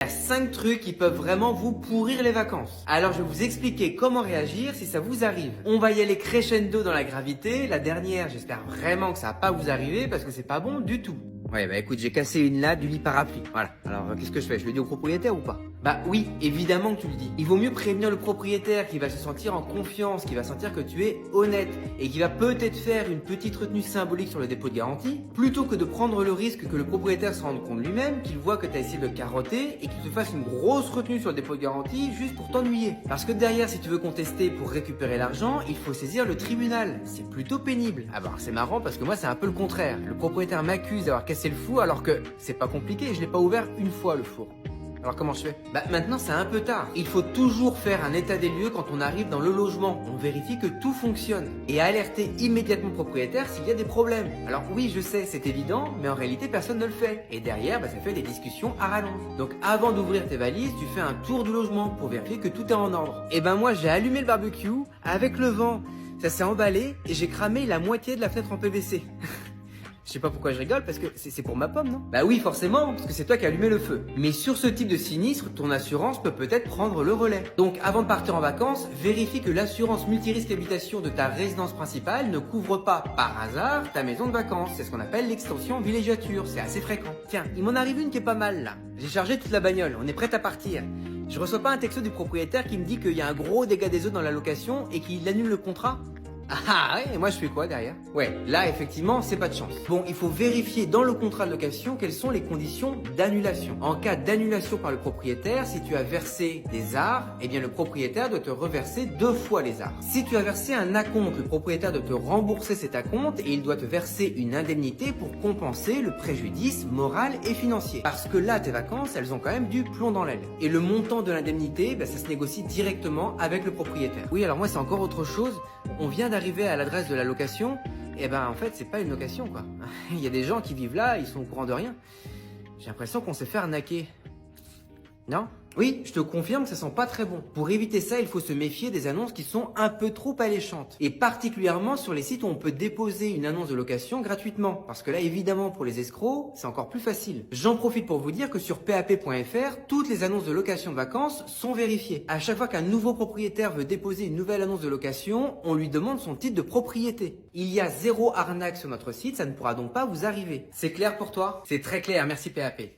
Il y a 5 trucs qui peuvent vraiment vous pourrir les vacances. Alors je vais vous expliquer comment réagir si ça vous arrive. On va y aller crescendo dans la gravité. La dernière, j'espère vraiment que ça va pas vous arriver parce que c'est pas bon du tout. Ouais, bah écoute, j'ai cassé une latte du lit parapluie. Voilà. Alors qu'est-ce que je fais? Je le dis au propriétaire ou pas? Bah oui, évidemment que tu le dis. Il vaut mieux prévenir le propriétaire qui va se sentir en confiance, qui va sentir que tu es honnête et qui va peut-être faire une petite retenue symbolique sur le dépôt de garantie, plutôt que de prendre le risque que le propriétaire se rende compte lui-même, qu'il voit que tu as essayé de le carotter et qu'il te fasse une grosse retenue sur le dépôt de garantie juste pour t'ennuyer. Parce que derrière, si tu veux contester pour récupérer l'argent, il faut saisir le tribunal. C'est plutôt pénible. Ah bah c'est marrant parce que moi c'est un peu le contraire. Le propriétaire m'accuse d'avoir cassé le four alors que c'est pas compliqué, je l'ai pas ouvert une fois le four. Alors comment je fais? Bah maintenant c'est un peu tard. Il faut toujours faire un état des lieux quand on arrive dans le logement. On vérifie que tout fonctionne. Et alerter immédiatement le propriétaire s'il y a des problèmes. Alors oui je sais c'est évident mais en réalité personne ne le fait. Et derrière bah, ça fait des discussions à rallonge. Donc avant d'ouvrir tes valises tu fais un tour du logement pour vérifier que tout est en ordre. Et ben moi j'ai allumé le barbecue avec le vent. Ça s'est emballé et j'ai cramé la moitié de la fenêtre en PVC. Je sais pas pourquoi je rigole parce que c'est pour ma pomme, non? Bah oui, forcément, parce que c'est toi qui as allumé le feu. Mais sur ce type de sinistre, ton assurance peut peut-être prendre le relais. Donc avant de partir en vacances, vérifie que l'assurance multirisque habitation de ta résidence principale ne couvre pas, par hasard, ta maison de vacances. C'est ce qu'on appelle l'extension villégiature, c'est assez fréquent. Tiens, il m'en arrive une qui est pas mal là. J'ai chargé toute la bagnole, on est prêt à partir. Je reçois pas un texto du propriétaire qui me dit qu'il y a un gros dégât des eaux dans la location et qu'il annule le contrat? Ah ouais, et moi je fais quoi derrière? Ouais, là effectivement c'est pas de chance. Bon, il faut vérifier dans le contrat de location quelles sont les conditions d'annulation. En cas d'annulation par le propriétaire, si tu as versé des arts, eh bien le propriétaire doit te reverser 2 fois les arts. Si tu as versé un acompte, le propriétaire doit te rembourser cet acompte et il doit te verser une indemnité pour compenser le préjudice moral et financier. Parce que là tes vacances, elles ont quand même du plomb dans l'aile. Et le montant de l'indemnité, ça se négocie directement avec le propriétaire. Oui, alors moi c'est encore autre chose. On vient d'arriver à l'adresse de la location, et ben en fait c'est pas une location quoi. Il y a des gens qui vivent là, ils sont au courant de rien. J'ai l'impression qu'on s'est fait arnaquer. Non? Oui, je te confirme que ça sent pas très bon. Pour éviter ça, il faut se méfier des annonces qui sont un peu trop alléchantes. Et particulièrement sur les sites où on peut déposer une annonce de location gratuitement. Parce que là, évidemment, pour les escrocs, c'est encore plus facile. J'en profite pour vous dire que sur pap.fr, toutes les annonces de location de vacances sont vérifiées. À chaque fois qu'un nouveau propriétaire veut déposer une nouvelle annonce de location, on lui demande son titre de propriété. Il y a 0 arnaque sur notre site, ça ne pourra donc pas vous arriver. C'est clair pour toi? C'est très clair, merci PAP.